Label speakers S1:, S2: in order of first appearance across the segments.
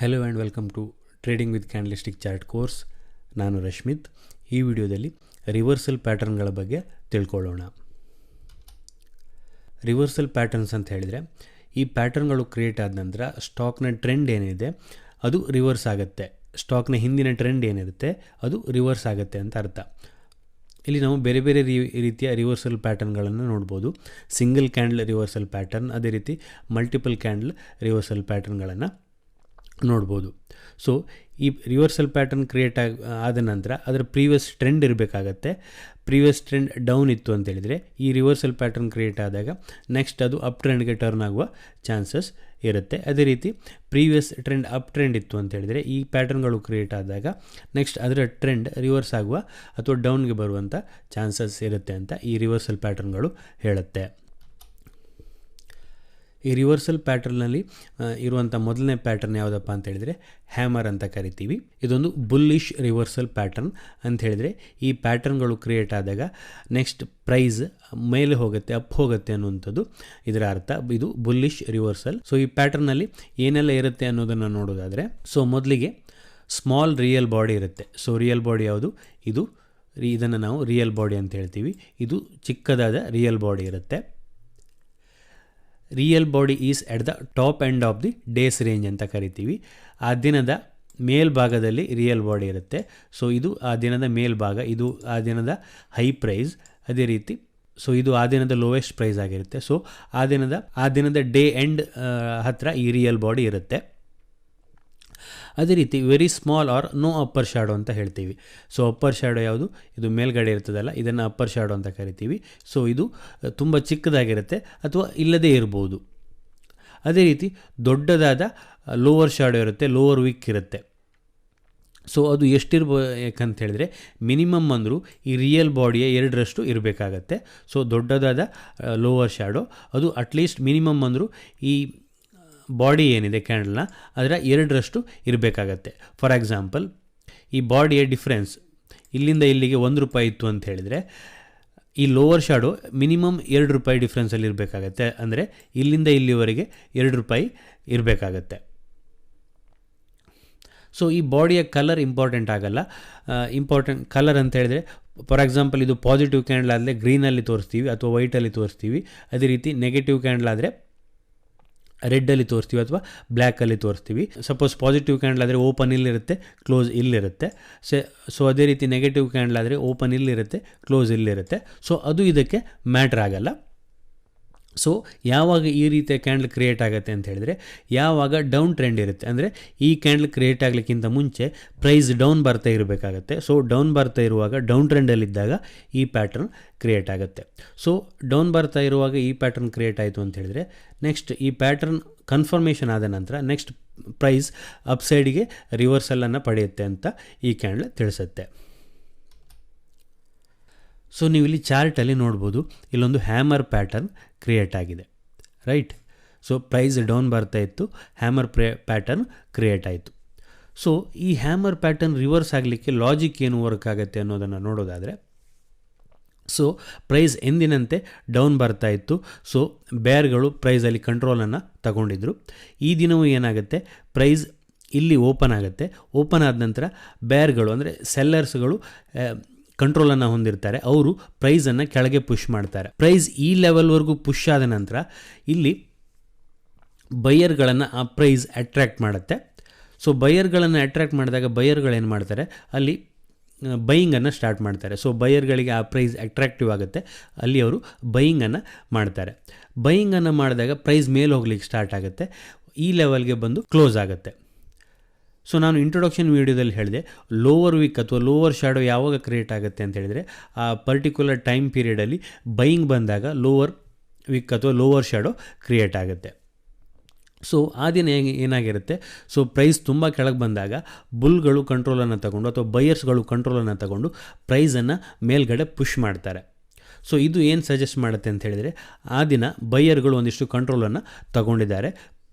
S1: Hello and welcome to trading with candlestick chart course. ನಾನು ರಶ್ಮಿತ್. ಈ ವಿಡಿಯೋದಲ್ಲಿ ರಿವರ್ಸಲ್ ಪ್ಯಾಟರ್ನ್ಗಳ ಬಗ್ಗೆ ತಿಳ್ಕೊಳ್ಳೋಣ. ರಿವರ್ಸಲ್ ಪ್ಯಾಟರ್ನ್ಸ್ ಅಂತ ಹೇಳಿದರೆ ಈ ಪ್ಯಾಟರ್ನ್ಗಳು ಕ್ರಿಯೇಟ್ ಆದ ನಂತರ ಸ್ಟಾಕ್ನ ಟ್ರೆಂಡ್ ಏನಿದೆ ಅದು ರಿವರ್ಸ್ ಆಗುತ್ತೆ. ಸ್ಟಾಕ್ನ ಹಿಂದಿನ ಟ್ರೆಂಡ್ ಏನಿರುತ್ತೆ ಅದು ರಿವರ್ಸ್ ಆಗುತ್ತೆ ಅಂತ ಅರ್ಥ. ಇಲ್ಲಿ ನಾವು ಬೇರೆ ಬೇರೆ ರೀತಿಯ ರಿವರ್ಸಲ್ ಪ್ಯಾಟರ್ನ್ಗಳನ್ನು ನೋಡ್ಬೋದು. ಸಿಂಗಲ್ ಕ್ಯಾಂಡಲ್ ರಿವರ್ಸಲ್ ಪ್ಯಾಟರ್ನ್, ಅದೇ ರೀತಿ ಮಲ್ಟಿಪಲ್ ಕ್ಯಾಂಡಲ್ ರಿವರ್ಸಲ್ ಪ್ಯಾಟರ್ನ್ಗಳನ್ನು ನೋಡ್ಬೋದು. ಸೊ ಈ ರಿವರ್ಸಲ್ ಪ್ಯಾಟರ್ನ್ ಕ್ರಿಯೇಟ್ ಆದ ನಂತರ ಅದರ ಪ್ರೀವಿಯಸ್ ಟ್ರೆಂಡ್ ಇರಬೇಕಾಗತ್ತೆ. ಪ್ರೀವಿಯಸ್ ಟ್ರೆಂಡ್ ಡೌನ್ ಇತ್ತು ಅಂತೇಳಿದರೆ ಈ ರಿವರ್ಸಲ್ ಪ್ಯಾಟರ್ನ್ ಕ್ರಿಯೇಟ್ ಆದಾಗ ನೆಕ್ಸ್ಟ್ ಅದು ಅಪ್ ಟ್ರೆಂಡ್ಗೆ ಟರ್ನ್ ಆಗುವ ಚಾನ್ಸಸ್ ಇರುತ್ತೆ. ಅದೇ ರೀತಿ ಪ್ರೀವಿಯಸ್ ಟ್ರೆಂಡ್ ಅಪ್ ಟ್ರೆಂಡ್ ಇತ್ತು ಅಂತೇಳಿದರೆ ಈ ಪ್ಯಾಟರ್ನ್ಗಳು ಕ್ರಿಯೇಟ್ ಆದಾಗ ನೆಕ್ಸ್ಟ್ ಅದರ ಟ್ರೆಂಡ್ ರಿವರ್ಸ್ ಆಗುವ ಅಥವಾ ಡೌನ್ಗೆ ಬರುವಂಥ ಚಾನ್ಸಸ್ ಇರುತ್ತೆ ಅಂತ ಈ ರಿವರ್ಸಲ್ ಪ್ಯಾಟರ್ನ್ಗಳು ಹೇಳುತ್ತೆ. ಈ ರಿವರ್ಸಲ್ ಪ್ಯಾಟರ್ನಲ್ಲಿ ಇರುವಂಥ ಮೊದಲನೇ ಪ್ಯಾಟರ್ನ್ ಯಾವುದಪ್ಪ ಅಂತ ಹೇಳಿದರೆ ಹ್ಯಾಮರ್ ಅಂತ ಕರಿತೀವಿ. ಇದೊಂದು ಬುಲ್ಲಿಶ್ ರಿವರ್ಸಲ್ ಪ್ಯಾಟರ್ನ್ ಅಂತ ಹೇಳಿದರೆ ಈ ಪ್ಯಾಟರ್ನ್ಗಳು ಕ್ರಿಯೇಟ್ ಆದಾಗ ನೆಕ್ಸ್ಟ್ ಪ್ರೈಸ್ ಮೇಲೆ ಹೋಗುತ್ತೆ, ಅಪ್ ಹೋಗುತ್ತೆ ಅನ್ನುವಂಥದ್ದು ಇದರ ಅರ್ಥ. ಇದು ಬುಲ್ಲಿಶ್ ರಿವರ್ಸಲ್. ಸೊ ಈ ಪ್ಯಾಟರ್ನಲ್ಲಿ ಏನೆಲ್ಲ ಇರುತ್ತೆ ಅನ್ನೋದನ್ನು ನೋಡೋದಾದರೆ, ಸೊ ಮೊದಲಿಗೆ ಸ್ಮಾಲ್ ರಿಯಲ್ ಬಾಡಿ ಇರುತ್ತೆ. ಸೊ ರಿಯಲ್ ಬಾಡಿ ಯಾವುದು? ಇದನ್ನು ನಾವು ರಿಯಲ್ ಬಾಡಿ ಅಂತ ಹೇಳ್ತೀವಿ. ಇದು ಚಿಕ್ಕದಾದ ರಿಯಲ್ ಬಾಡಿ ಇರುತ್ತೆ. Real body is at the top end of the days range ಅಂತ ಕರಿತೀವಿ. ಆ ದಿನದ ಮೇಲ್ಭಾಗದಲ್ಲಿ ರಿಯಲ್ ಬಾಡಿ ಇರುತ್ತೆ. ಸೊ ಇದು ಆ ದಿನದ ಮೇಲ್ಭಾಗ, ಇದು ಆ ದಿನದ ಹೈ ಪ್ರೈಸ್. ಅದೇ ರೀತಿ ಸೊ ಇದು ಆ ದಿನದ ಲೋವೆಸ್ಟ್ ಪ್ರೈಸ್ ಆಗಿರುತ್ತೆ. ಸೊ ಆ ದಿನದ ಡೇ ಎಂಡ್ ಹತ್ರ ಈ ರಿಯಲ್ ಬಾಡಿ ಇರುತ್ತೆ. ಅದೇ ರೀತಿ very small or no upper shadow ಅಂತ ಹೇಳ್ತೀವಿ. ಸೊ ಅಪ್ಪರ್ ಶ್ಯಾಡೋ ಯಾವುದು? ಇದು ಮೇಲ್ಗಡೆ ಇರ್ತದಲ್ಲ, ಇದನ್ನು ಅಪ್ಪರ್ ಶ್ಯಾಡೋ ಅಂತ ಕರಿತೀವಿ. ಸೊ ಇದು ತುಂಬ ಚಿಕ್ಕದಾಗಿರುತ್ತೆ ಅಥವಾ ಇಲ್ಲದೇ ಇರ್ಬೋದು. ಅದೇ ರೀತಿ ದೊಡ್ಡದಾದ ಲೋವರ್ ಶ್ಯಾಡೋ ಇರುತ್ತೆ, ಲೋವರ್ ವಿಕ್ ಇರುತ್ತೆ. ಸೊ ಅದು ಎಷ್ಟಿರ್ಬೇಕಂತ ಹೇಳಿದ್ರೆ ಮಿನಿಮಮ್ ಅಂದರೂ ಈ ರಿಯಲ್ ಬಾಡಿಯ 2ರಷ್ಟು ಇರಬೇಕಾಗತ್ತೆ. ಸೊ ದೊಡ್ಡದಾದ ಲೋವರ್ ಶ್ಯಾಡೋ ಅದು ಅಟ್ಲೀಸ್ಟ್ ಮಿನಿಮಮ್ ಅಂದರೂ ಈ ಬಾಡಿ ಏನಿದೆ ಕ್ಯಾಂಡಲ್ನ ಅದರ 2ರಷ್ಟು ಇರಬೇಕಾಗತ್ತೆ. ಫಾರ್ ಎಕ್ಸಾಂಪಲ್, ಈ ಬಾಡಿಯ ಡಿಫ್ರೆನ್ಸ್ ಇಲ್ಲಿಂದ ಇಲ್ಲಿಗೆ ₹1 ಇತ್ತು ಅಂತ ಹೇಳಿದರೆ ಈ ಲೋವರ್ ಶ್ಯಾಡೋ ಮಿನಿಮಮ್ ₹2 ಡಿಫ್ರೆನ್ಸಲ್ಲಿ ಇರಬೇಕಾಗತ್ತೆ. ಅಂದರೆ ಇಲ್ಲಿಂದ ಇಲ್ಲಿವರೆಗೆ ₹2 ಇರಬೇಕಾಗತ್ತೆ. ಸೊ ಈ ಬಾಡಿಯ ಕಲರ್ ಇಂಪಾರ್ಟೆಂಟ್ ಆಗಲ್ಲ. ಇಂಪಾರ್ಟೆಂಟ್ ಕಲರ್ ಅಂತ ಹೇಳಿದರೆ ಫಾರ್ ಎಕ್ಸಾಂಪಲ್ ಇದು ಪಾಸಿಟಿವ್ ಕ್ಯಾಂಡಲ್ ಆದರೆ ಗ್ರೀನಲ್ಲಿ ತೋರಿಸ್ತೀವಿ ಅಥವಾ ವೈಟಲ್ಲಿ ತೋರಿಸ್ತೀವಿ. ಅದೇ ರೀತಿ ನೆಗೆಟಿವ್ ಕ್ಯಾಂಡಲ್ ಆದರೆ ರೆಡ್ಡಲ್ಲಿ ತೋರಿಸ್ತೀವಿ ಅಥವಾ ಬ್ಲ್ಯಾಕಲ್ಲಿ ತೋರಿಸ್ತೀವಿ. ಸಪೋಸ್ ಪಾಸಿಟಿವ್ ಕ್ಯಾಂಡಲ್ ಆದರೆ ಓಪನ್ ಇಲ್ಲಿರುತ್ತೆ, ಕ್ಲೋಸ್ ಇಲ್ಲಿರುತ್ತೆ. ಸೊ ಅದೇ ರೀತಿ ನೆಗೆಟಿವ್ ಕ್ಯಾಂಡಲ್ ಆದರೆ ಓಪನ್ ಇಲ್ಲಿರುತ್ತೆ, ಕ್ಲೋಸ್ ಇಲ್ಲಿರುತ್ತೆ. ಸೊ ಅದು ಇದಕ್ಕೆ ಮ್ಯಾಟ್ರ್ ಆಗಲ್ಲ. ಸೊ ಯಾವಾಗ ಈ ರೀತಿಯ ಕ್ಯಾಂಡಲ್ ಕ್ರಿಯೇಟ್ ಆಗುತ್ತೆ ಅಂತ ಹೇಳಿದರೆ ಯಾವಾಗ ಡೌನ್ ಟ್ರೆಂಡ್ ಇರುತ್ತೆ, ಅಂದರೆ ಈ ಕ್ಯಾಂಡಲ್ ಕ್ರಿಯೇಟ್ ಆಗಲಿಕ್ಕಿಂತ ಮುಂಚೆ ಪ್ರೈಸ್ ಡೌನ್ ಬರ್ತಾ ಇರಬೇಕಾಗತ್ತೆ. ಸೊ ಡೌನ್ ಬರ್ತಾ ಇರುವಾಗ, ಡೌನ್ ಟ್ರೆಂಡಲ್ಲಿದ್ದಾಗ ಈ ಪ್ಯಾಟರ್ನ್ ಕ್ರಿಯೇಟ್ ಆಗುತ್ತೆ. ಸೊ ಡೌನ್ ಬರ್ತಾ ಇರುವಾಗ ಈ ಪ್ಯಾಟರ್ನ್ ಕ್ರಿಯೇಟ್ ಆಯಿತು ಅಂತ ಹೇಳಿದರೆ ನೆಕ್ಸ್ಟ್ ಈ ಪ್ಯಾಟರ್ನ್ ಕನ್ಫರ್ಮೇಷನ್ ಆದ ನಂತರ ನೆಕ್ಸ್ಟ್ ಪ್ರೈಸ್ ಅಪ್ಸೈಡಿಗೆ ರಿವರ್ಸಲನ್ನು ಪಡೆಯುತ್ತೆ ಅಂತ ಈ ಕ್ಯಾಂಡಲ್ ತಿಳಿಸುತ್ತೆ. ಸೊ ನೀವು ಇಲ್ಲಿ ಚಾರ್ಟಲ್ಲಿ ನೋಡ್ಬೋದು, ಇಲ್ಲೊಂದು ಹ್ಯಾಮರ್ ಪ್ಯಾಟರ್ನ್ ಕ್ರಿಯೇಟ್ ಆಗಿದೆ, ರೈಟ್. ಸೊ ಪ್ರೈಸ್ ಡೌನ್ ಬರ್ತಾ ಇತ್ತು, ಹ್ಯಾಮರ್ ಪ್ಯಾಟರ್ನ್ ಕ್ರಿಯೇಟ್ ಆಯಿತು. ಸೊ ಈ ಹ್ಯಾಮರ್ ಪ್ಯಾಟರ್ನ್ ರಿವರ್ಸ್ ಆಗಲಿಕ್ಕೆ ಲಾಜಿಕ್ ಏನು ವರ್ಕ್ ಆಗುತ್ತೆ ಅನ್ನೋದನ್ನು ನೋಡೋದಾದರೆ, ಸೊ ಪ್ರೈಸ್ ಎಂದಿನಂತೆ ಡೌನ್ ಬರ್ತಾ ಇತ್ತು. ಸೊ ಬೇರ್ಗಳು ಪ್ರೈಸಲ್ಲಿ ಕಂಟ್ರೋಲನ್ನು ತಗೊಂಡಿದ್ರು. ಈ ದಿನವೂ ಏನಾಗುತ್ತೆ, ಪ್ರೈಸ್ ಇಲ್ಲಿ ಓಪನ್ ಆಗುತ್ತೆ. ಓಪನ್ ಆದ ನಂತರ ಬೇರ್ಗಳು ಅಂದರೆ ಸೆಲ್ಲರ್ಸ್ಗಳು ಕಂಟ್ರೋಲನ್ನು ಹೊಂದಿರ್ತಾರೆ. ಅವರು ಪ್ರೈಸನ್ನು ಕೆಳಗೆ ಪುಷ್ ಮಾಡ್ತಾರೆ. ಪ್ರೈಸ್ ಈ ಲೆವೆಲ್ವರೆಗೂ ಪುಷ್ ಆದ ನಂತರ ಇಲ್ಲಿ ಬೈಯರ್ಗಳನ್ನು ಆ ಪ್ರೈಸ್ ಅಟ್ರ್ಯಾಕ್ಟ್ ಮಾಡುತ್ತೆ. ಸೊ ಬೈಯರ್ಗಳನ್ನು ಅಟ್ರ್ಯಾಕ್ಟ್ ಮಾಡಿದಾಗ ಬೈಯರ್ಗಳು ಏನು ಮಾಡ್ತಾರೆ, ಅಲ್ಲಿ ಬೈಯಿಂಗನ್ನು ಸ್ಟಾರ್ಟ್ ಮಾಡ್ತಾರೆ. ಸೊ ಬೈಯರ್ಗಳಿಗೆ ಆ ಪ್ರೈಸ್ ಅಟ್ರಾಕ್ಟಿವ್ ಆಗುತ್ತೆ, ಅಲ್ಲಿ ಅವರು ಬೈಯಿಂಗನ್ನು ಮಾಡ್ತಾರೆ. ಬೈಯಿಂಗನ್ನು ಮಾಡಿದಾಗ ಪ್ರೈಸ್ ಮೇಲೆ ಹೋಗ್ಲಿಕ್ಕೆ ಸ್ಟಾರ್ಟ್ ಆಗುತ್ತೆ, ಈ ಲೆವೆಲ್ಗೆ ಬಂದು ಕ್ಲೋಸ್ ಆಗುತ್ತೆ. ಸೊ ನಾನು ಇಂಟ್ರೊಡಕ್ಷನ್ ವೀಡಿಯೋದಲ್ಲಿ ಹೇಳಿದೆ, ಲೋವರ್ ವೀಕ್ ಅಥವಾ ಲೋವರ್ ಶ್ಯಾಡೋ ಯಾವಾಗ ಕ್ರಿಯೇಟ್ ಆಗುತ್ತೆ ಅಂತ ಹೇಳಿದರೆ ಆ ಪರ್ಟಿಕ್ಯುಲರ್ ಟೈಮ್ ಪೀರಿಯಡಲ್ಲಿ ಬೈಯಿಂಗ್ ಬಂದಾಗ ಲೋವರ್ ವೀಕ್ ಅಥವಾ ಲೋವರ್ ಶ್ಯಾಡೋ ಕ್ರಿಯೇಟ್ ಆಗುತ್ತೆ. ಸೊ ಆ ದಿನ ಏನಾಗಿರುತ್ತೆ, ಸೊ ಪ್ರೈಸ್ ತುಂಬ ಕೆಳಗೆ ಬಂದಾಗ ಬುಲ್ಗಳು ಕಂಟ್ರೋಲನ್ನು ತಗೊಂಡು ಅಥವಾ ಬೈಯರ್ಸ್ಗಳು ಕಂಟ್ರೋಲನ್ನು ತಗೊಂಡು ಪ್ರೈಸನ್ನು ಮೇಲ್ಗಡೆ ಪುಷ್ ಮಾಡ್ತಾರೆ. ಸೊ ಇದು ಏನು ಸಜೆಸ್ಟ್ ಮಾಡುತ್ತೆ ಅಂತ ಹೇಳಿದರೆ ಆ ದಿನ ಬೈಯರ್ಗಳು ಒಂದಿಷ್ಟು ಕಂಟ್ರೋಲನ್ನು ತಗೊಂಡಿದ್ದಾರೆ.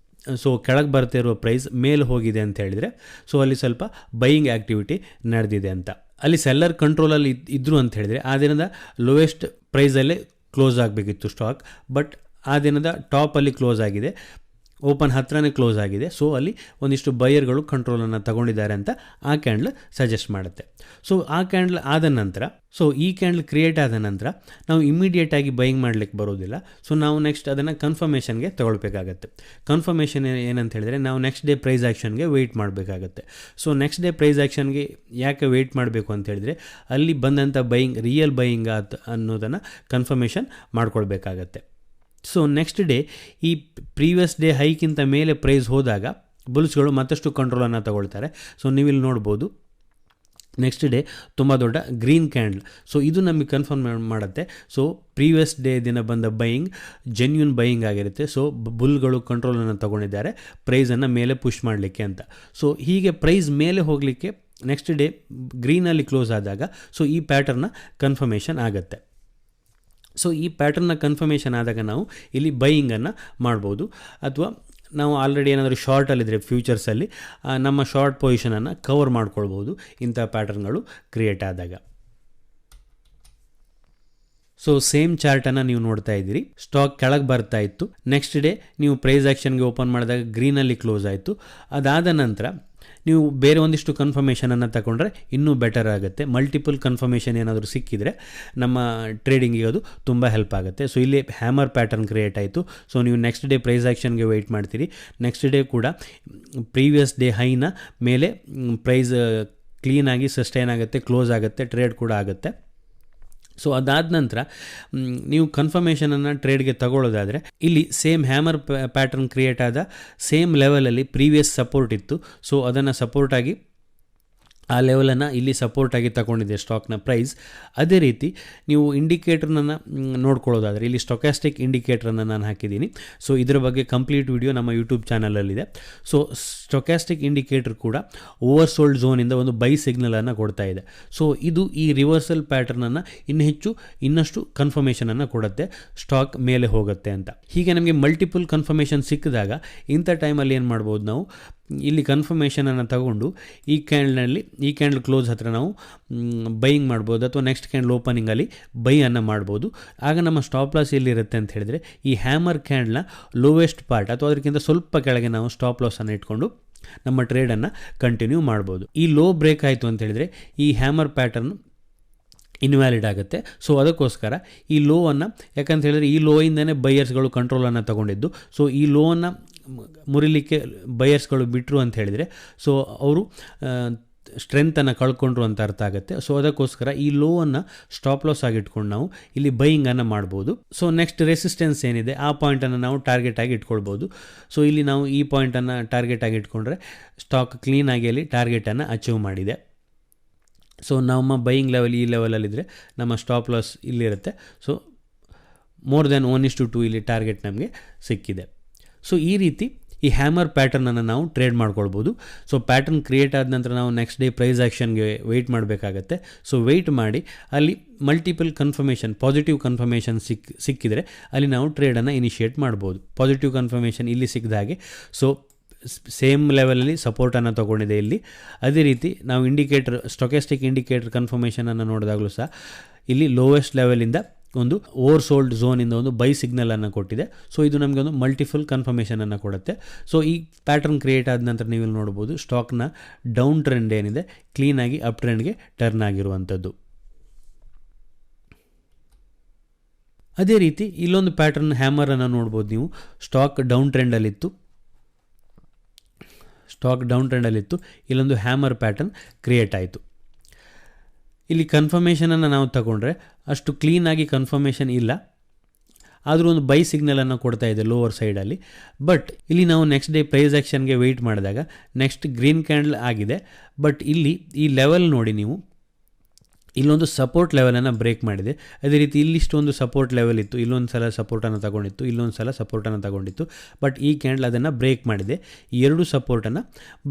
S1: ಸೊ ಕೆಳಗೆ ಬರ್ತಾ ಇರುವ ಪ್ರೈಸ್ ಮೇಲೆ ಹೋಗಿದೆ ಅಂತ ಹೇಳಿದರೆ ಸೊ ಅಲ್ಲಿ ಸ್ವಲ್ಪ ಬೈಯಿಂಗ್ ಆ್ಯಕ್ಟಿವಿಟಿ ನಡೆದಿದೆ ಅಂತ. ಅಲ್ಲಿ ಸೆಲ್ಲರ್ ಕಂಟ್ರೋಲಲ್ಲಿ ಇದ್ದರು ಅಂತ ಹೇಳಿದರೆ ಆ ದಿನದ ಲೋವೆಸ್ಟ್ ಪ್ರೈಸಲ್ಲೇ ಕ್ಲೋಸ್ ಆಗಬೇಕಿತ್ತು ಸ್ಟಾಕ್, ಬಟ್ ಆ ದಿನದ ಟಾಪಲ್ಲಿ ಕ್ಲೋಸ್ ಆಗಿದೆ. ಓಪನ್ ಹತ್ರನೇ ಕ್ಲೋಸ್ ಆಗಿದೆ. ಸೊ ಅಲ್ಲಿ ಒಂದಿಷ್ಟು ಬೈಯರ್ಗಳು ಕಂಟ್ರೋಲನ್ನು ತಗೊಂಡಿದ್ದಾರೆ ಅಂತ ಆ ಕ್ಯಾಂಡಲ್ ಸಜೆಸ್ಟ್ ಮಾಡುತ್ತೆ. ಸೊ ಆ ಕ್ಯಾಂಡಲ್ ಆದ ನಂತರ, ಸೊ ಈ ಕ್ಯಾಂಡಲ್ ಕ್ರಿಯೇಟ್ ಆದ ನಂತರ ನಾವು ಇಮಿಡಿಯೇಟಾಗಿ ಬೈಯಿಂಗ್ ಮಾಡಲಿಕ್ಕೆ ಬರೋದಿಲ್ಲ. ಸೊ ನಾವು ನೆಕ್ಸ್ಟ್ ಅದನ್ನು ಕನ್ಫರ್ಮೇಷನ್ಗೆ ತಗೊಳ್ಬೇಕಾಗತ್ತೆ. ಕನ್ಫರ್ಮೇಷನ್ ಏನಂತ ಹೇಳಿದ್ರೆ ನಾವು ನೆಕ್ಸ್ಟ್ ಡೇ ಪ್ರೈಸ್ ಆ್ಯಕ್ಷನ್ಗೆ ವೆಯ್ಟ್ ಮಾಡಬೇಕಾಗತ್ತೆ. ಸೊ ನೆಕ್ಸ್ಟ್ ಡೇ ಪ್ರೈಸ್ ಆ್ಯಕ್ಷನ್ಗೆ ಯಾಕೆ ವೆಯ್ಟ್ ಮಾಡಬೇಕು ಅಂತ ಹೇಳಿದ್ರೆ ಅಲ್ಲಿ ಬಂದಂಥ ಬೈಯಿಂಗ್ ರಿಯಲ್ ಬೈಯಿಂಗ್ ಅನ್ನೋದನ್ನು ಕನ್ಫರ್ಮೇಷನ್ ಮಾಡ್ಕೊಳ್ಬೇಕಾಗತ್ತೆ. ಸೊ ನೆಕ್ಸ್ಟ್ ಡೇ ಈ ಪ್ರೀವಿಯಸ್ ಡೇ ಹೈಕ್ಕಿಂತ ಮೇಲೆ ಪ್ರೈಸ್ ಹೋದಾಗ ಬುಲ್ಸ್ಗಳು ಮತ್ತಷ್ಟು ಕಂಟ್ರೋಲನ್ನು ತಗೊಳ್ತಾರೆ. ಸೊ ನೀವಿಲ್ಲಿ ನೋಡ್ಬೋದು ನೆಕ್ಸ್ಟ್ ಡೇ ತುಂಬ ದೊಡ್ಡ ಗ್ರೀನ್ ಕ್ಯಾಂಡಲ್. ಸೊ ಇದು ನಮಗೆ ಕನ್ಫರ್ಮ್ ಮಾಡುತ್ತೆ. ಸೊ ಪ್ರೀವಿಯಸ್ ಡೇ ದಿನ ಬಂದ ಬೈಯಿಂಗ್ ಜೆನ್ಯೂನ್ ಬೈಯಿಂಗ್ ಆಗಿರುತ್ತೆ. ಸೊ ಬುಲ್ಗಳು ಕಂಟ್ರೋಲನ್ನು ತಗೊಂಡಿದ್ದಾರೆ ಪ್ರೈಸನ್ನು ಮೇಲೆ ಪುಷ್ ಮಾಡಲಿಕ್ಕೆ ಅಂತ. ಸೊ ಹೀಗೆ ಪ್ರೈಸ್ ಮೇಲೆ ಹೋಗಲಿಕ್ಕೆ ನೆಕ್ಸ್ಟ್ ಡೇ ಗ್ರೀನಲ್ಲಿ ಕ್ಲೋಸ್ ಆದಾಗ ಸೊ ಈ ಪ್ಯಾಟರ್ನ ಕನ್ಫರ್ಮೇಷನ್ ಆಗುತ್ತೆ. ಸೊ ಈ ಪ್ಯಾಟರ್ನ ಕನ್ಫರ್ಮೇಷನ್ ಆದಾಗ ನಾವು ಇಲ್ಲಿ ಬೈಯಿಂಗನ್ನು ಮಾಡ್ಬೋದು, ಅಥವಾ ನಾವು ಆಲ್ರೆಡಿ ಏನಾದರೂ ಶಾರ್ಟಲ್ಲಿದ್ದರೆ ಫ್ಯೂಚರ್ಸಲ್ಲಿ ನಮ್ಮ ಶಾರ್ಟ್ ಪೊಸಿಷನನ್ನು ಕವರ್ ಮಾಡ್ಕೊಳ್ಬೋದು ಇಂಥ ಪ್ಯಾಟರ್ನ್ಗಳು ಕ್ರಿಯೇಟ್ ಆದಾಗ. ಸೊ ಸೇಮ್ ಚಾರ್ಟನ್ನು ನೀವು ನೋಡ್ತಾ ಇದ್ದೀರಿ. ಸ್ಟಾಕ್ ಕೆಳಗೆ ಬರ್ತಾ ಇತ್ತು. ನೆಕ್ಸ್ಟ್ ಡೇ ನೀವು ಪ್ರೈಸ್ ಆ್ಯಕ್ಷನ್ಗೆ ಓಪನ್ ಮಾಡಿದಾಗ ಗ್ರೀನಲ್ಲಿ ಕ್ಲೋಸ್ ಆಯಿತು. ಅದಾದ ನಂತರ ನೀವು ಬೇರೆ ಒಂದಿಷ್ಟು ಕನ್ಫರ್ಮೇಷನನ್ನು ತಗೊಂಡ್ರೆ ಇನ್ನೂ ಬೆಟರ್ ಆಗುತ್ತೆ. ಮಲ್ಟಿಪಲ್ ಕನ್ಫರ್ಮೇಷನ್ ಏನಾದರೂ ಸಿಕ್ಕಿದರೆ ನಮ್ಮ ಟ್ರೇಡಿಂಗಿಗೆ ಅದು ತುಂಬ ಹೆಲ್ಪ್ ಆಗುತ್ತೆ. ಸೊ ಇಲ್ಲಿ ಹ್ಯಾಮರ್ ಪ್ಯಾಟರ್ನ್ ಕ್ರಿಯೇಟ್ ಆಯಿತು. ಸೊ ನೀವು ನೆಕ್ಸ್ಟ್ ಡೇ ಪ್ರೈಸ್ ಆ್ಯಕ್ಷನ್ಗೆ ವೆಯ್ಟ್ ಮಾಡ್ತೀರಿ. ನೆಕ್ಸ್ಟ್ ಡೇ ಕೂಡ ಪ್ರೀವಿಯಸ್ ಡೇ ಹೈನ ಮೇಲೆ ಪ್ರೈಸ್ ಕ್ಲೀನಾಗಿ ಸಸ್ಟೈನ್ ಆಗುತ್ತೆ, ಕ್ಲೋಸ್ ಆಗುತ್ತೆ, ಟ್ರೇಡ್ ಕೂಡ ಆಗುತ್ತೆ. ಸೊ ಅದಾದ ನಂತರ ನೀವು ಕನ್ಫರ್ಮೇಷನನ್ನು ಟ್ರೇಡ್ಗೆ ತಗೊಳ್ಳೋದಾದರೆ ಇಲ್ಲಿ ಸೇಮ್ ಹ್ಯಾಮರ್ ಪ್ಯಾಟರ್ನ್ ಕ್ರಿಯೇಟ್ ಆದ ಸೇಮ್ ಲೆವೆಲಲ್ಲಿ ಪ್ರೀವಿಯಸ್ ಸಪೋರ್ಟ್ ಇತ್ತು. ಸೊ ಅದನ್ನು ಸಪೋರ್ಟಾಗಿ ಆ ಲೆವೆಲನ್ನು ಇಲ್ಲಿ ಸಪೋರ್ಟಾಗಿ ತಗೊಂಡಿದೆ ಸ್ಟಾಕ್ನ ಪ್ರೈಸ್. ಅದೇ ರೀತಿ ನೀವು ಇಂಡಿಕೇಟ್ರನ್ನು ನೋಡ್ಕೊಳ್ಳೋದಾದರೆ ಇಲ್ಲಿ ಸ್ಟೊಕ್ಯಾಸ್ಟಿಕ್ ಇಂಡಿಕೇಟ್ರನ್ನು ನಾನು ಹಾಕಿದ್ದೀನಿ. ಸೊ ಇದರ ಬಗ್ಗೆ ಕಂಪ್ಲೀಟ್ ವಿಡಿಯೋ ನಮ್ಮ ಯೂಟ್ಯೂಬ್ ಚಾನಲಲ್ಲಿದೆ. ಸೊ ಸ್ಟೊಕ್ಯಾಸ್ಟಿಕ್ ಇಂಡಿಕೇಟರ್ ಕೂಡ ಓವರ್ಸೋಲ್ಡ್ ಝೋನಿಂದ ಒಂದು ಬೈ ಸಿಗ್ನಲನ್ನು ಕೊಡ್ತಾ ಇದೆ. ಸೊ ಇದು ಈ ರಿವರ್ಸಲ್ ಪ್ಯಾಟರ್ನನ್ನು ಇನ್ನಷ್ಟು ಕನ್ಫರ್ಮೇಷನನ್ನು ಕೊಡುತ್ತೆ, ಸ್ಟಾಕ್ ಮೇಲೆ ಹೋಗುತ್ತೆ ಅಂತ. ಹೀಗೆ ನಮಗೆ ಮಲ್ಟಿಪಲ್ ಕನ್ಫರ್ಮೇಷನ್ ಸಿಕ್ಕಿದಾಗ ಇಂಥ ಟೈಮಲ್ಲಿ ಏನು ಮಾಡ್ಬೋದು, ನಾವು ಇಲ್ಲಿ ಕನ್ಫರ್ಮೇಷನನ್ನು ತಗೊಂಡು ಈ ಕ್ಯಾಂಡಲ್ ಕ್ಲೋಸ್ ಹತ್ರ ನಾವು ಬೈಯಿಂಗ್ ಮಾಡ್ಬೋದು, ಅಥವಾ ನೆಕ್ಸ್ಟ್ ಕ್ಯಾಂಡಲ್ ಓಪನಿಂಗಲ್ಲಿ ಬೈಯನ್ನು ಮಾಡ್ಬೋದು. ಆಗ ನಮ್ಮ ಸ್ಟಾಪ್ ಲಾಸ್ ಎಲ್ಲಿರುತ್ತೆ ಅಂತ ಹೇಳಿದರೆ ಈ ಹ್ಯಾಮರ್ ಕ್ಯಾಂಡಲ್ನ ಲೋವೆಸ್ಟ್ ಪಾರ್ಟ್ ಅಥವಾ ಅದಕ್ಕಿಂತ ಸ್ವಲ್ಪ ಕೆಳಗೆ ನಾವು ಸ್ಟಾಪ್ ಲಾಸನ್ನು ಇಟ್ಕೊಂಡು ನಮ್ಮ ಟ್ರೇಡನ್ನು ಕಂಟಿನ್ಯೂ ಮಾಡ್ಬೋದು. ಈ ಲೋ ಬ್ರೇಕ್ ಆಯಿತು ಅಂತ ಹೇಳಿದರೆ ಈ ಹ್ಯಾಮರ್ ಪ್ಯಾಟರ್ನ್ ಇನ್ವ್ಯಾಲಿಡ್ ಆಗುತ್ತೆ. ಸೊ ಅದಕ್ಕೋಸ್ಕರ ಈ ಲೋವನ್ನು, ಯಾಕಂತ ಹೇಳಿದರೆ ಈ ಲೋಯಿಂದನೇ ಬೈಯರ್ಸ್ಗಳು ಕಂಟ್ರೋಲನ್ನು ತಗೊಂಡಿದ್ದು. ಸೊ ಈ ಲೋವನ್ನು ಮುರಿಲಿಕ್ಕೆ ಬೈಯರ್ಸ್ಗಳು ಬಿಟ್ಟರು ಅಂತ ಹೇಳಿದರೆ ಸೊ ಅವರು ಸ್ಟ್ರೆಂತನ್ನು ಕಳ್ಕೊಂಡ್ರು ಅಂತ ಅರ್ಥ ಆಗುತ್ತೆ. ಸೊ ಅದಕ್ಕೋಸ್ಕರ ಈ ಲೋವನ್ನು ಸ್ಟಾಪ್ ಲಾಸ್ ಆಗಿಟ್ಕೊಂಡು ನಾವು ಇಲ್ಲಿ ಬೈಯಿಂಗನ್ನು ಮಾಡ್ಬೋದು. ಸೊ ನೆಕ್ಸ್ಟ್ ರೆಸಿಸ್ಟೆನ್ಸ್ ಏನಿದೆ ಆ ಪಾಯಿಂಟನ್ನು ನಾವು ಟಾರ್ಗೆಟ್ ಆಗಿ ಇಟ್ಕೊಳ್ಬೋದು. ಸೊ ಇಲ್ಲಿ ನಾವು ಈ ಪಾಯಿಂಟನ್ನು ಟಾರ್ಗೆಟ್ ಆಗಿ ಇಟ್ಕೊಂಡ್ರೆ ಸ್ಟಾಕ್ ಕ್ಲೀನಾಗಿ ಅಲ್ಲಿ ಟಾರ್ಗೆಟನ್ನು ಅಚೀವ್ ಮಾಡಿದೆ. ಸೊ ನಮ್ಮ ಬೈಯಿಂಗ್ ಲೆವೆಲ್ ಈ ಲೆವೆಲಲ್ಲಿದ್ದರೆ ನಮ್ಮ ಸ್ಟಾಪ್ ಲಾಸ್ ಇಲ್ಲಿರುತ್ತೆ. ಸೊ ಮೋರ್ ದೆನ್ 1:2 ಇಲ್ಲಿ ಟಾರ್ಗೆಟ್ ನಮಗೆ ಸಿಕ್ಕಿದೆ. ಸೊ ಈ ರೀತಿ ಈ ಹ್ಯಾಮರ್ ಪ್ಯಾಟರ್ನನ್ನು ನಾವು ಟ್ರೇಡ್ ಮಾಡ್ಕೊಳ್ಬೋದು. ಸೊ ಪ್ಯಾಟರ್ನ್ ಕ್ರಿಯೇಟ್ ಆದ ನಂತರ ನಾವು ನೆಕ್ಸ್ಟ್ ಡೇ ಪ್ರೈಸ್ ಆ್ಯಕ್ಷನ್ಗೆ ವೆಯ್ಟ್ ಮಾಡಬೇಕಾಗತ್ತೆ. ಸೊ ವೆಯ್ಟ್ ಮಾಡಿ ಅಲ್ಲಿ ಮಲ್ಟಿಪಲ್ ಕನ್ಫರ್ಮೇಷನ್, ಪಾಸಿಟಿವ್ ಕನ್ಫರ್ಮೇಷನ್ ಸಿಕ್ಕಿದರೆ ಅಲ್ಲಿ ನಾವು ಟ್ರೇಡನ್ನು ಇನಿಷಿಯೇಟ್ ಮಾಡ್ಬೋದು. ಪಾಸಿಟಿವ್ ಕನ್ಫರ್ಮೇಷನ್ ಇಲ್ಲಿ ಸಿಕ್ಕಿದ ಹಾಗೆ ಸೊ ಸೇಮ್ ಲೆವೆಲಲ್ಲಿ ಸಪೋರ್ಟನ್ನು ತೊಗೊಂಡಿದೆ ಇಲ್ಲಿ. ಅದೇ ರೀತಿ ನಾವು ಸ್ಟೊಕ್ಯಾಸ್ಟಿಕ್ ಇಂಡಿಕೇಟರ್ ಕನ್ಫರ್ಮೇಷನನ್ನು ನೋಡಿದಾಗಲೂ ಸಹ ಇಲ್ಲಿ ಲೋವೆಸ್ಟ್ ಲೆವೆಲಿಂದ ಒಂದು ಓವರ್ಸೋಲ್ಡ್ ಝೋನಿಂದ ಒಂದು ಬೈ ಸಿಗ್ನಲನ್ನು ಕೊಟ್ಟಿದೆ. ಸೊ ಇದು ನಮಗೆ ಒಂದು ಮಲ್ಟಿಪಲ್ ಕನ್ಫರ್ಮೇಷನನ್ನು ಕೊಡುತ್ತೆ. ಸೊ ಈ ಪ್ಯಾಟರ್ನ್ ಕ್ರಿಯೇಟ್ ಆದ ನಂತರ ನೀವು ಇಲ್ಲಿ ನೋಡ್ಬೋದು ಸ್ಟಾಕ್ನ ಡೌನ್ ಟ್ರೆಂಡ್ ಏನಿದೆ ಕ್ಲೀನಾಗಿ ಅಪ್ ಟ್ರೆಂಡ್ಗೆ ಟರ್ನ್ ಆಗಿರುವಂಥದ್ದು. ಅದೇ ರೀತಿ ಇಲ್ಲೊಂದು ಪ್ಯಾಟರ್ನ್ ಹ್ಯಾಮರನ್ನು ನೋಡ್ಬೋದು ನೀವು. ಸ್ಟಾಕ್ ಡೌನ್ ಟ್ರೆಂಡಲ್ಲಿತ್ತು, ಇಲ್ಲೊಂದು ಹ್ಯಾಮರ್ ಪ್ಯಾಟರ್ನ್ ಕ್ರಿಯೇಟ್ ಆಯಿತು. ಇಲ್ಲಿ ಕನ್ಫರ್ಮೇಷನನ್ನು ನಾವು ತಗೊಂಡ್ರೆ ಅಷ್ಟು ಕ್ಲೀನಾಗಿ ಕನ್ಫರ್ಮೇಷನ್ ಇಲ್ಲ, ಆದರೂ ಒಂದು ಬೈ ಸಿಗ್ನಲನ್ನು ಕೊಡ್ತಾ ಇದೆ ಲೋವರ್ ಸೈಡಲ್ಲಿ. ಬಟ್ ಇಲ್ಲಿ ನಾವು ನೆಕ್ಸ್ಟ್ ಡೇ ಪ್ರೈಸ್ ಆ್ಯಕ್ಷನ್ಗೆ ವೆಯ್ಟ್ ಮಾಡಿದಾಗ ನೆಕ್ಸ್ಟ್ ಗ್ರೀನ್ ಕ್ಯಾಂಡಲ್ ಆಗಿದೆ. ಬಟ್ ಇಲ್ಲಿ ಈ ಲೆವೆಲ್ ನೋಡಿ ನೀವು, ಇಲ್ಲೊಂದು ಸಪೋರ್ಟ್ ಲೆವೆಲನ್ನು ಬ್ರೇಕ್ ಮಾಡಿದೆ. ಅದೇ ರೀತಿ ಇಲ್ಲಿಷ್ಟೊಂದು ಸಪೋರ್ಟ್ ಲೆವೆಲ್ ಇತ್ತು, ಇಲ್ಲೊಂದು ಸಲ ಸಪೋರ್ಟನ್ನು ತಗೊಂಡಿತ್ತು, ಇಲ್ಲೊಂದು ಸಲ ಸಪೋರ್ಟನ್ನು ತಗೊಂಡಿತ್ತು. ಬಟ್ ಈ ಕ್ಯಾಂಡಲ್ ಅದನ್ನು ಬ್ರೇಕ್ ಮಾಡಿದೆ, ಈ ಎರಡು ಸಪೋರ್ಟನ್ನು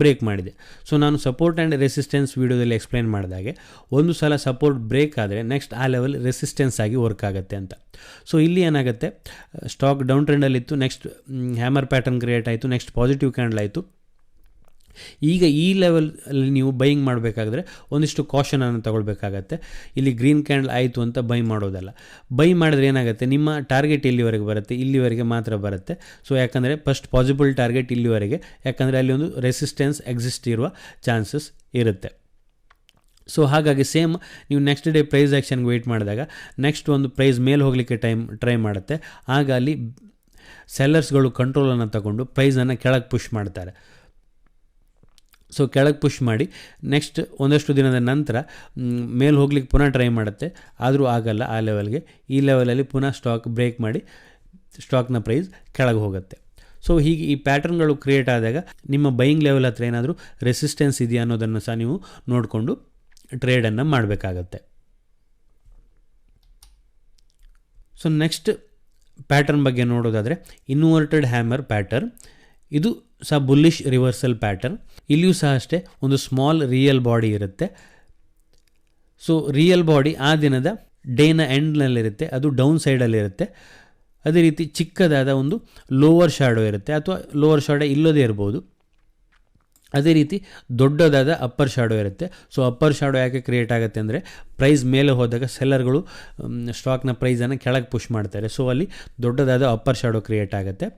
S1: ಬ್ರೇಕ್ ಮಾಡಿದೆ. ಸೊ ನಾನು ಸಪೋರ್ಟ್ ಆ್ಯಂಡ್ ರೆಸಿಸ್ಟೆನ್ಸ್ ವೀಡಿಯೋದಲ್ಲಿ ಎಕ್ಸ್ಪ್ಲೈನ್ ಮಾಡಿದಾಗೆ ಒಂದು ಸಲ ಸಪೋರ್ಟ್ ಬ್ರೇಕ್ ಆದರೆ ನೆಕ್ಸ್ಟ್ ಆ ಲೆವೆಲ್ ರೆಸಿಸ್ಟೆನ್ಸ್ ಆಗಿ ವರ್ಕ್ ಆಗುತ್ತೆ ಅಂತ. ಸೊ ಇಲ್ಲಿ ಏನಾಗುತ್ತೆ, ಸ್ಟಾಕ್ ಡೌನ್ ಟ್ರೆಂಡಲ್ಲಿತ್ತು, ನೆಕ್ಸ್ಟ್ ಹ್ಯಾಮರ್ ಪ್ಯಾಟರ್ನ್ ಕ್ರಿಯೇಟ್ ಆಯಿತು, ನೆಕ್ಸ್ಟ್ ಪಾಸಿಟಿವ್ ಕ್ಯಾಂಡಲ್ ಆಯಿತು. ಈಗ ಈ ಲೆವೆಲಲ್ಲಿ ನೀವು ಬೈಯಿಂಗ್ ಮಾಡಬೇಕಾದ್ರೆ ಒಂದಿಷ್ಟು ಕಾಷನನ್ನು ತಗೊಳ್ಬೇಕಾಗತ್ತೆ. ಇಲ್ಲಿ ಗ್ರೀನ್ ಕ್ಯಾಂಡಲ್ ಆಯಿತು ಅಂತ ಬೈ ಮಾಡೋದಲ್ಲ. ಬೈ ಮಾಡಿದ್ರೆ ಏನಾಗುತ್ತೆ, ನಿಮ್ಮ ಟಾರ್ಗೆಟ್ ಇಲ್ಲಿವರೆಗೆ ಬರುತ್ತೆ, ಇಲ್ಲಿವರೆಗೆ ಮಾತ್ರ ಬರುತ್ತೆ. ಸೊ ಯಾಕಂದರೆ ಫಸ್ಟ್ ಪಾಸಿಬಲ್ ಟಾರ್ಗೆಟ್ ಇಲ್ಲಿವರೆಗೆ, ಯಾಕಂದರೆ ಅಲ್ಲಿ ಒಂದು ರೆಸಿಸ್ಟೆನ್ಸ್ ಎಕ್ಸಿಸ್ಟ್ ಇರುವ ಚಾನ್ಸಸ್ ಇರುತ್ತೆ. ಸೊ ಹಾಗಾಗಿ ಸೇಮ್ ನೀವು ನೆಕ್ಸ್ಟ್ ಡೇ ಪ್ರೈಸ್ ಆ್ಯಕ್ಷನ್ಗೆ ವೆಯ್ಟ್ ಮಾಡಿದಾಗ ನೆಕ್ಸ್ಟ್ ಒಂದು ಪ್ರೈಸ್ ಮೇಲೆ ಹೋಗಲಿಕ್ಕೆ ಟ್ರೈ ಮಾಡುತ್ತೆ. ಆಗ ಅಲ್ಲಿ ಸೆಲ್ಲರ್ಸ್ಗಳು ಕಂಟ್ರೋಲನ್ನು ತಗೊಂಡು ಪ್ರೈಸನ್ನು ಕೆಳಗೆ ಪುಷ್ ಮಾಡ್ತಾರೆ. ಸೊ ಕೆಳಗೆ ಪುಷ್ ಮಾಡಿ ನೆಕ್ಸ್ಟ್ ಒಂದಷ್ಟು ದಿನದ ನಂತರ ಮೇಲೆ ಹೋಗ್ಲಿಕ್ಕೆ ಪುನಃ ಟ್ರೈ ಮಾಡುತ್ತೆ, ಆದರೂ ಆಗಲ್ಲ ಆ ಲೆವೆಲ್ಗೆ. ಈ ಲೆವೆಲಲ್ಲಿ ಪುನಃ ಸ್ಟಾಕ್ ಬ್ರೇಕ್ ಮಾಡಿ ಸ್ಟಾಕ್ನ ಪ್ರೈಸ್ ಕೆಳಗೆ ಹೋಗುತ್ತೆ. ಸೊ ಹೀಗೆ ಈ ಪ್ಯಾಟರ್ನ್ಗಳು ಕ್ರಿಯೇಟ್ ಆದಾಗ ನಿಮ್ಮ ಬೈಯಿಂಗ್ ಲೆವೆಲ್ ಹತ್ರ ಏನಾದರೂ ರೆಸಿಸ್ಟೆನ್ಸ್ ಇದೆಯಾ ಅನ್ನೋದನ್ನು ಸಹ ನೀವು ನೋಡಿಕೊಂಡು ಟ್ರೇಡನ್ನು ಮಾಡಬೇಕಾಗತ್ತೆ. ಸೊ ನೆಕ್ಸ್ಟ್ ಪ್ಯಾಟರ್ನ್ ಬಗ್ಗೆ ನೋಡೋದಾದರೆ ಇನ್ವರ್ಟೆಡ್ ಹ್ಯಾಮರ್ ಪ್ಯಾಟರ್ನ್. ಇದು ಸಹ ಬುಲ್ಲಿಶ್ ರಿವರ್ಸಲ್ ಪ್ಯಾಟರ್ನ್. ಇಲ್ಲಿಯೂ ಸಹ ಅಷ್ಟೇ ಒಂದು ಸ್ಮಾಲ್ ರಿಯಲ್ ಬಾಡಿ ಇರುತ್ತೆ. ಸೊ ರಿಯಲ್ ಬಾಡಿ ಆ ದಿನದ ಡೇನ ಎಂಡ್ನಲ್ಲಿರುತ್ತೆ, ಅದು ಡೌನ್ ಸೈಡಲ್ಲಿರುತ್ತೆ. ಅದೇ ರೀತಿ ಚಿಕ್ಕದಾದ ಒಂದು ಲೋವರ್ ಶಾಡೋ ಇರುತ್ತೆ, ಅಥವಾ ಲೋವರ್ ಶಾಡೋ ಇಲ್ಲದೇ ಇರ್ಬೋದು. ಅದೇ ರೀತಿ ದೊಡ್ಡದಾದ ಅಪ್ಪರ್ ಶಾಡೋ ಇರುತ್ತೆ. ಸೊ ಅಪ್ಪರ್ ಶಾಡೋ ಯಾಕೆ ಕ್ರಿಯೇಟ್ ಆಗುತ್ತೆ ಅಂದರೆ ಪ್ರೈಸ್ ಮೇಲೆ ಹೋದಾಗ ಸೆಲ್ಲರ್ಗಳು ಸ್ಟಾಕ್ನ ಪ್ರೈಸನ್ನು ಕೆಳಗೆ ಪುಷ್ ಮಾಡ್ತಾರೆ. ಸೊ ಅಲ್ಲಿ ದೊಡ್ಡದಾದ ಅಪ್ಪರ್ ಶಾಡೋ ಕ್ರಿಯೇಟ್ ಆಗುತ್ತೆ.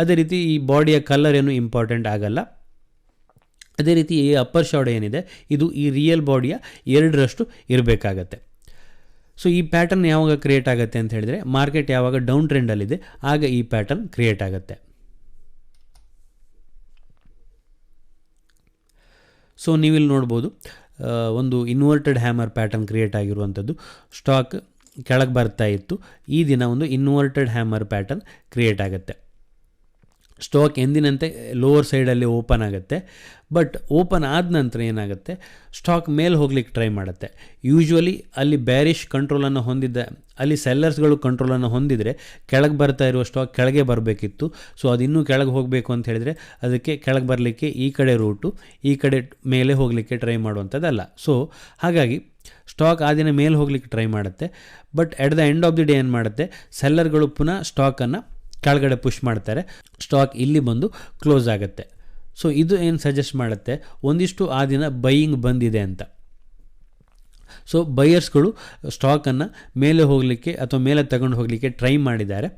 S1: ಅದೇ ರೀತಿ ಈ ಬಾಡಿಯ ಕಲರ್ ಏನು ಇಂಪಾರ್ಟೆಂಟ್ ಆಗಲ್ಲ. ಅದೇ ರೀತಿ ಈ ಅಪ್ಪರ್ ಶಾಡೋ ಏನಿದೆ ಇದು ಈ ರಿಯಲ್ ಬಾಡಿಯ 2ರಷ್ಟು ಇರಬೇಕಾಗತ್ತೆ. ಸೊ ಈ ಪ್ಯಾಟರ್ನ್ ಯಾವಾಗ ಕ್ರಿಯೇಟ್ ಆಗುತ್ತೆ ಅಂತ ಹೇಳಿದರೆ ಮಾರ್ಕೆಟ್ ಯಾವಾಗ ಡೌನ್ ಟ್ರೆಂಡಲ್ಲಿದೆ ಆಗ ಈ ಪ್ಯಾಟರ್ನ್ ಕ್ರಿಯೇಟ್ ಆಗುತ್ತೆ. ಸೊ ನೀವಿಲ್ಲಿ ನೋಡ್ಬೋದು ಒಂದು ಇನ್ವರ್ಟೆಡ್ ಹ್ಯಾಮರ್ ಪ್ಯಾಟರ್ನ್ ಕ್ರಿಯೇಟ್ ಆಗಿರುವಂಥದ್ದು. ಸ್ಟಾಕ್ ಕೆಳಗೆ ಬರ್ತಾ ಇತ್ತು, ಈ ದಿನ ಒಂದು ಇನ್ವರ್ಟೆಡ್ ಹ್ಯಾಮರ್ ಪ್ಯಾಟರ್ನ್ ಕ್ರಿಯೇಟ್ ಆಗುತ್ತೆ. ಸ್ಟಾಕ್ ಎಂದಿನಂತೆ ಲೋವರ್ ಸೈಡಲ್ಲಿ ಓಪನ್ ಆಗುತ್ತೆ. ಬಟ್ ಓಪನ್ ಆದ ನಂತರ ಏನಾಗುತ್ತೆ, ಸ್ಟಾಕ್ ಮೇಲೆ ಹೋಗ್ಲಿಕ್ಕೆ ಟ್ರೈ ಮಾಡುತ್ತೆ. ಯೂಶ್ವಲಿ ಅಲ್ಲಿ ಬ್ಯಾರಿಶ್ ಕಂಟ್ರೋಲನ್ನು ಹೊಂದಿದ್ದ, ಅಲ್ಲಿ ಸೆಲ್ಲರ್ಸ್ಗಳು ಕಂಟ್ರೋಲನ್ನು ಹೊಂದಿದರೆ ಕೆಳಗೆ ಬರ್ತಾ ಇರುವ ಸ್ಟಾಕ್ ಕೆಳಗೆ ಬರಬೇಕಿತ್ತು. ಸೊ ಅದು ಇನ್ನೂ ಕೆಳಗೆ ಹೋಗಬೇಕು ಅಂತ ಹೇಳಿದರೆ ಅದಕ್ಕೆ ಕೆಳಗೆ ಬರಲಿಕ್ಕೆ ಈ ಕಡೆ ರೂಟು, ಈ ಕಡೆ ಮೇಲೆ ಹೋಗಲಿಕ್ಕೆ ಟ್ರೈ ಮಾಡುವಂಥದ್ದಲ್ಲ. ಸೊ ಹಾಗಾಗಿ ಸ್ಟಾಕ್ ಆ ದಿನ ಮೇಲೆ ಹೋಗ್ಲಿಕ್ಕೆ ಟ್ರೈ ಮಾಡುತ್ತೆ. But at the end of the day ಏನು ಮಾಡುತ್ತೆ, ಸೆಲ್ಲರ್ಗಳು ಪುನಃ ಸ್ಟಾಕನ್ನು ಕೆಳಗಡೆ ಪುಷ್ ಮಾಡ್ತಾರೆ, ಸ್ಟಾಕ್ ಇಲ್ಲಿ ಬಂದು ಕ್ಲೋಸ್ ಆಗುತ್ತೆ. ಸೊ ಇದು ಏನು ಸಜೆಸ್ಟ್ ಮಾಡುತ್ತೆ, ಒಂದಿಷ್ಟು ಆ ದಿನ ಬೈಯಿಂಗ್ ಬಂದಿದೆ ಅಂತ. ಸೊ ಬೈಯರ್ಸ್ಗಳು ಸ್ಟಾಕನ್ನು ಮೇಲೆ ಹೋಗಲಿಕ್ಕೆ ಅಥವಾ ಮೇಲೆ ತಗೊಂಡು ಹೋಗಲಿಕ್ಕೆ ಟ್ರೈ ಮಾಡಿದ್ದಾರೆ.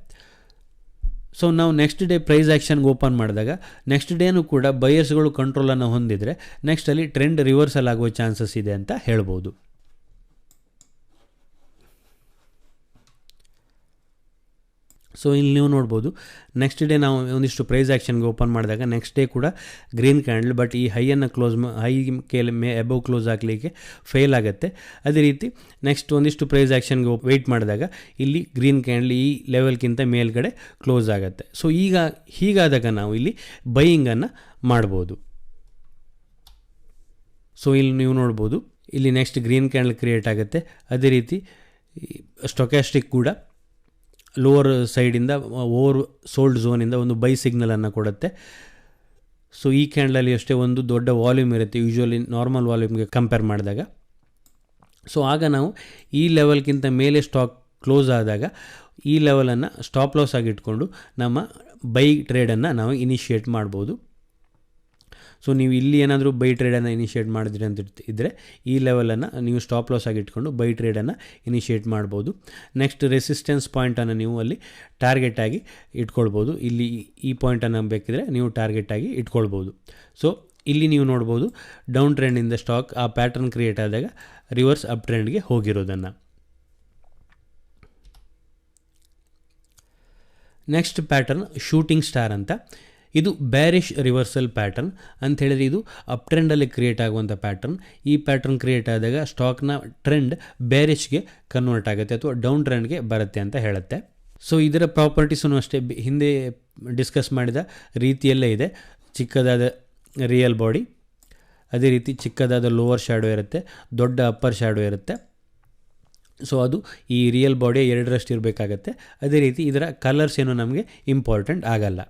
S1: ಸೊ ನಾವು ನೆಕ್ಸ್ಟ್ ಡೇ ಪ್ರೈಸ್ ಆ್ಯಕ್ಷನ್ಗೆ ಓಪನ್ ಮಾಡಿದಾಗ ನೆಕ್ಸ್ಟ್ ಡೇನೂ ಕೂಡ ಬೈಯರ್ಸ್ಗಳು ಕಂಟ್ರೋಲನ್ನು ಹೊಂದಿದರೆ ನೆಕ್ಸ್ಟ್ ಅಲ್ಲಿ ಟ್ರೆಂಡ್ ರಿವರ್ಸಲ್ ಆಗುವ ಚಾನ್ಸಸ್ ಇದೆ ಅಂತ ಹೇಳ್ಬೋದು. ಸೊ ಇಲ್ಲಿ ನೀವು ನೋಡ್ಬೋದು ನೆಕ್ಸ್ಟ್ ಡೇ ನಾವು ಒಂದಿಷ್ಟು ಪ್ರೈಸ್ ಆ್ಯಕ್ಷನ್ಗೆ ಓಪನ್ ಮಾಡಿದಾಗ ನೆಕ್ಸ್ಟ್ ಡೇ ಕೂಡ ಗ್ರೀನ್ ಕ್ಯಾಂಡಲ್, ಬಟ್ ಈ ಹೈಯನ್ನು ಹೈ ಎಬವ್ ಕ್ಲೋಸ್ ಆಗಲಿಕ್ಕೆ ಫೇಲ್ ಆಗುತ್ತೆ. ಅದೇ ರೀತಿ ನೆಕ್ಸ್ಟ್ ಒಂದಿಷ್ಟು ಪ್ರೈಸ್ ಆ್ಯಕ್ಷನ್ಗೆ ವೆಯ್ಟ್ ಮಾಡಿದಾಗ ಇಲ್ಲಿ ಗ್ರೀನ್ ಕ್ಯಾಂಡಲ್ ಈ ಲೆವೆಲ್ಗಿಂತ ಮೇಲ್ಗಡೆ ಕ್ಲೋಸ್ ಆಗುತ್ತೆ. ಸೊ ಈಗ ಹೀಗಾದಾಗ ನಾವು ಇಲ್ಲಿ ಬೈಯಿಂಗನ್ನು ಮಾಡ್ಬೋದು. ಸೊ ಇಲ್ಲಿ ನೀವು ನೋಡ್ಬೋದು ಇಲ್ಲಿ ನೆಕ್ಸ್ಟ್ ಗ್ರೀನ್ ಕ್ಯಾಂಡಲ್ ಕ್ರಿಯೇಟ್ ಆಗುತ್ತೆ. ಅದೇ ರೀತಿ ಸ್ಟೊಕ್ಯಾಸ್ಟಿಕ್ ಕೂಡ ಲೋವರ್ ಸೈಡಿಂದ ಓವರ್ ಸೋಲ್ಡ್ ಝೋನಿಂದ ಒಂದು ಬೈ ಸಿಗ್ನಲನ್ನು ಕೊಡುತ್ತೆ. ಸೊ ಈ ಕ್ಯಾಂಡಲಲ್ಲಿ ಅಷ್ಟೇ ಒಂದು ದೊಡ್ಡ ವಾಲ್ಯೂಮ್ ಇರುತ್ತೆ ಯೂಶ್ವಲಿ ನಾರ್ಮಲ್ ವಾಲ್ಯೂಮ್ಗೆ ಕಂಪೇರ್ ಮಾಡಿದಾಗ. ಸೊ ಆಗ ನಾವು ಈ ಲೆವೆಲ್ಗಿಂತ ಮೇಲೆ ಸ್ಟಾಕ್ ಕ್ಲೋಸ್ ಆದಾಗ ಈ ಲೆವೆಲನ್ನು ಸ್ಟಾಪ್ ಲಾಸ್ ಆಗಿ ಇಟ್ಕೊಂಡು ನಮ್ಮ ಬೈ ಟ್ರೇಡನ್ನು ನಾವು ಇನಿಷಿಯೇಟ್ ಮಾಡ್ಬೋದು. ಸೊ ನೀವು ಇಲ್ಲಿ ಏನಾದರೂ ಬೈ ಟ್ರೇಡನ್ನು ಇನಿಷಿಯೇಟ್ ಮಾಡಿದ್ರಿ ಅಂತ ಇದ್ದರೆ ಈ ಲೆವೆಲನ್ನು ನೀವು ಸ್ಟಾಪ್ ಲಾಸ್ ಆಗಿ ಇಟ್ಕೊಂಡು ಬೈ ಟ್ರೇಡನ್ನು ಇನಿಷಿಯೇಟ್ ಮಾಡ್ಬೋದು. ನೆಕ್ಸ್ಟ್ ರೆಸಿಸ್ಟೆನ್ಸ್ ಪಾಯಿಂಟನ್ನು ನೀವು ಅಲ್ಲಿ ಟಾರ್ಗೆಟ್ ಆಗಿ ಇಟ್ಕೊಳ್ಬೋದು. ಇಲ್ಲಿ ಈ ಪಾಯಿಂಟನ್ನು ಬೇಕಿದ್ರೆ ನೀವು ಟಾರ್ಗೆಟ್ ಆಗಿ ಇಟ್ಕೊಳ್ಬೋದು. ಸೊ ಇಲ್ಲಿ ನೀವು ನೋಡ್ಬೋದು ಡೌನ್ ಟ್ರೆಂಡಿಂದ ಸ್ಟಾಕ್ ಆ ಪ್ಯಾಟರ್ನ್ ಕ್ರಿಯೇಟ್ ಆದಾಗ ರಿವರ್ಸ್ ಅಪ್ ಟ್ರೆಂಡ್ಗೆ ಹೋಗಿರೋದನ್ನು. ನೆಕ್ಸ್ಟ್ ಪ್ಯಾಟರ್ನ್ ಶೂಟಿಂಗ್ ಸ್ಟಾರ್ ಅಂತ. ಇದು ಬ್ಯಾರಿಶ್ ರಿವರ್ಸಲ್ ಪ್ಯಾಟರ್ನ್ ಅಂತ ಹೇಳಿದರೆ ಇದು ಅಪ್ ಟ್ರೆಂಡಲ್ಲಿ ಕ್ರಿಯೇಟ್ ಆಗುವಂಥ ಪ್ಯಾಟರ್ನ್. ಈ ಪ್ಯಾಟರ್ನ್ ಕ್ರಿಯೇಟ್ ಆದಾಗ ಸ್ಟಾಕ್ನ ಟ್ರೆಂಡ್ ಬ್ಯಾರಿಶ್ಗೆ ಕನ್ವರ್ಟ್ ಆಗುತ್ತೆ ಅಥವಾ ಡೌನ್ ಟ್ರೆಂಡ್ಗೆ ಬರುತ್ತೆ ಅಂತ ಹೇಳುತ್ತೆ. ಸೊ ಇದರ ಪ್ರಾಪರ್ಟೀಸೂ ಅಷ್ಟೇ ಹಿಂದೆ ಡಿಸ್ಕಸ್ ಮಾಡಿದ ರೀತಿಯಲ್ಲೇ ಇದೆ. ಚಿಕ್ಕದಾದ ರಿಯಲ್ ಬಾಡಿ, ಅದೇ ರೀತಿ ಚಿಕ್ಕದಾದ ಲೋವರ್ ಶ್ಯಾಡೋ ಇರುತ್ತೆ, ದೊಡ್ಡ ಅಪ್ಪರ್ ಶ್ಯಾಡೋ ಇರುತ್ತೆ. ಸೊ ಅದು ಈ ರಿಯಲ್ ಬಾಡಿ 2ರಷ್ಟು ಇರಬೇಕಾಗತ್ತೆ. ಅದೇ ರೀತಿ ಇದರ ಕಲರ್ಸ್ ಏನು ನಮಗೆ ಇಂಪಾರ್ಟೆಂಟ್ ಆಗಲ್ಲ.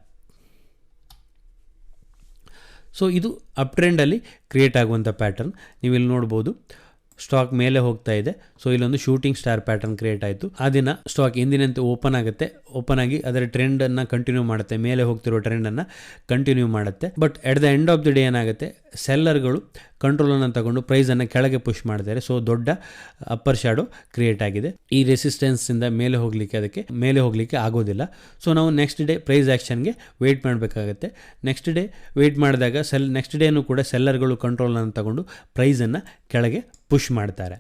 S1: ಸೊ ಇದು ಅಪ್ ಟ್ರೆಂಡಲ್ಲಿ ಕ್ರಿಯೇಟ್ ಆಗುವಂಥ ಪ್ಯಾಟರ್ನ್. ನೀವು ಇಲ್ಲಿ ನೋಡ್ಬೋದು ಸ್ಟಾಕ್ ಮೇಲೆ ಹೋಗ್ತಾ ಇದೆ. ಸೊ ಇಲ್ಲೊಂದು ಶೂಟಿಂಗ್ ಸ್ಟಾರ್ ಪ್ಯಾಟರ್ನ್ ಕ್ರಿಯೇಟ್ ಆಯಿತು. ಆ ದಿನ ಸ್ಟಾಕ್ ಎಂದಿನಂತೆ ಓಪನ್ ಆಗುತ್ತೆ, ಓಪನ್ ಆಗಿ ಅದರ ಟ್ರೆಂಡನ್ನು ಕಂಟಿನ್ಯೂ ಮಾಡುತ್ತೆ, ಮೇಲೆ ಹೋಗ್ತಿರೋ ಟ್ರೆಂಡನ್ನು ಕಂಟಿನ್ಯೂ ಮಾಡುತ್ತೆ. But at the end of the day ಏನಾಗುತ್ತೆ, ಸೆಲ್ಲರ್ಗಳು ಕಂಟ್ರೋಲನ್ನು ತಗೊಂಡು ಪ್ರೈಸನ್ನು ಕೆಳಗೆ ಪುಷ್ ಮಾಡ್ತಾರೆ. ಸೊ ದೊಡ್ಡ ಅಪ್ಪರ್ ಶಾಡೋ ಕ್ರಿಯೇಟ್ ಆಗಿದೆ. ಈ ರೆಸಿಸ್ಟೆನ್ಸಿಂದ ಮೇಲೆ ಹೋಗಲಿಕ್ಕೆ ಆಗೋದಿಲ್ಲ. ಸೊ ನಾವು ನೆಕ್ಸ್ಟ್ ಡೇ ಪ್ರೈಸ್ ಆ್ಯಕ್ಷನ್ಗೆ ವೆಯ್ಟ್ ಮಾಡಬೇಕಾಗತ್ತೆ. ನೆಕ್ಸ್ಟ್ ಡೇ ವೆಯ್ಟ್ ಮಾಡಿದಾಗ ನೆಕ್ಸ್ಟ್ ಡೇನೂ ಕೂಡ ಸೆಲ್ಲರ್ಗಳು ಕಂಟ್ರೋಲನ್ನು ತಗೊಂಡು ಪ್ರೈಸನ್ನು ಕೆಳಗೆ ಪುಷ್ ಮಾಡ್ತಾರೆ.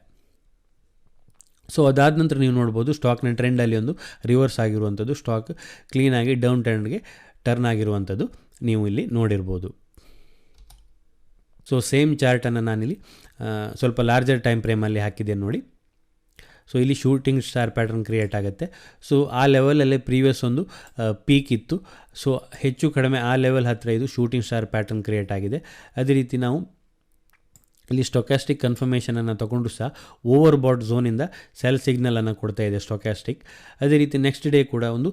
S1: ಸೊ ಅದಾದ ನಂತರ ನೀವು ನೋಡ್ಬೋದು ಸ್ಟಾಕ್ನ ಟ್ರೆಂಡಲ್ಲಿ ಒಂದು ರಿವರ್ಸ್ ಆಗಿರುವಂಥದ್ದು, ಸ್ಟಾಕ್ ಕ್ಲೀನಾಗಿ ಡೌನ್ ಟ್ರೆಂಡ್ಗೆ ಟರ್ನ್ ಆಗಿರುವಂಥದ್ದು ನೀವು ಇಲ್ಲಿ ನೋಡಿರ್ಬೋದು. ಸೊ ಸೇಮ್ ಚಾರ್ಟನ್ನು ನಾನಿಲ್ಲಿ ಸ್ವಲ್ಪ ಲಾರ್ಜರ್ ಟೈಮ್ ಫ್ರೇಮಲ್ಲಿ ಹಾಕಿದ್ದೇನೆ ನೋಡಿ. ಸೊ ಇಲ್ಲಿ ಶೂಟಿಂಗ್ ಸ್ಟಾರ್ ಪ್ಯಾಟರ್ನ್ ಕ್ರಿಯೇಟ್ ಆಗುತ್ತೆ. ಸೊ ಆ ಲೆವೆಲಲ್ಲೇ ಪ್ರೀವಿಯಸ್ ಒಂದು ಪೀಕ್ ಇತ್ತು. ಸೊ ಹೆಚ್ಚು ಕಡಿಮೆ ಆ ಲೆವೆಲ್ ಹತ್ತಿರ ಇದು ಶೂಟಿಂಗ್ ಸ್ಟಾರ್ ಪ್ಯಾಟರ್ನ್ ಕ್ರಿಯೇಟ್ ಆಗಿದೆ. ಅದೇ ರೀತಿ ನಾವು ಇಲ್ಲಿ ಸ್ಟೊಕ್ಯಾಸ್ಟಿಕ್ ಕನ್ಫರ್ಮೇಷನನ್ನು ತಗೊಂಡು ಸಹ ಓವರ್ ಬಾಟ್ ಝೋನಿಂದ ಸೆಲ್ ಸಿಗ್ನಲನ್ನು ಕೊಡ್ತಾ ಇದೆ ಸ್ಟೊಕ್ಯಾಸ್ಟಿಕ್. ಅದೇ ರೀತಿ ನೆಕ್ಸ್ಟ್ ಡೇ ಕೂಡ ಒಂದು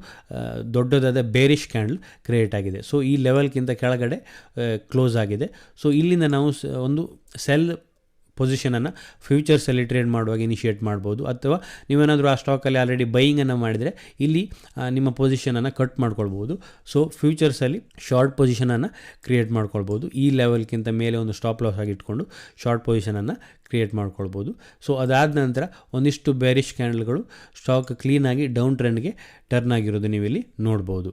S1: ದೊಡ್ಡದಾದ ಬೇರಿಶ್ ಕ್ಯಾಂಡಲ್ ಕ್ರಿಯೇಟ್ ಆಗಿದೆ. ಸೊ ಈ ಲೆವೆಲ್ಗಿಂತ ಕೆಳಗಡೆ ಕ್ಲೋಸ್ ಆಗಿದೆ. ಸೊ ಇಲ್ಲಿಂದ ನಾವು ಒಂದು ಸೆಲ್ ಪೊಸಿಷನನ್ನು ಫ್ಯೂಚರ್ಸಲ್ಲಿ ಟ್ರೇಡ್ ಮಾಡುವಾಗ ಇನಿಷಿಯೇಟ್ ಮಾಡ್ಬೋದು, ಅಥವಾ ನೀವೇನಾದರೂ ಆ ಸ್ಟಾಕಲ್ಲಿ ಆಲ್ರೆಡಿ ಬೈಯಿಂಗನ್ನು ಮಾಡಿದರೆ ಇಲ್ಲಿ ನಿಮ್ಮ ಪೊಸಿಷನನ್ನು ಕಟ್ ಮಾಡ್ಕೊಳ್ಬೋದು. ಸೊ ಫ್ಯೂಚರ್ಸಲ್ಲಿ ಶಾರ್ಟ್ ಪೊಸಿಷನನ್ನು ಕ್ರಿಯೇಟ್ ಮಾಡ್ಕೊಳ್ಬೋದು. ಈ ಲೆವೆಲ್ಗಿಂತ ಮೇಲೆ ಒಂದು ಸ್ಟಾಪ್ ಲಾಸ್ ಆಗಿ ಇಟ್ಕೊಂಡು ಶಾರ್ಟ್ ಪೊಸಿಷನನ್ನು ಕ್ರಿಯೇಟ್ ಮಾಡ್ಕೊಳ್ಬೋದು. ಸೊ ಅದಾದ ನಂತರ ಒಂದಿಷ್ಟು ಬೇರಿಶ್ ಕ್ಯಾಂಡಲ್ಗಳು ಸ್ಟಾಕ್ ಕ್ಲೀನಾಗಿ ಡೌನ್ ಟ್ರೆಂಡ್ಗೆ ಟರ್ನ್ ಆಗಿರೋದು ನೀವಿಲ್ಲಿ ನೋಡ್ಬೋದು.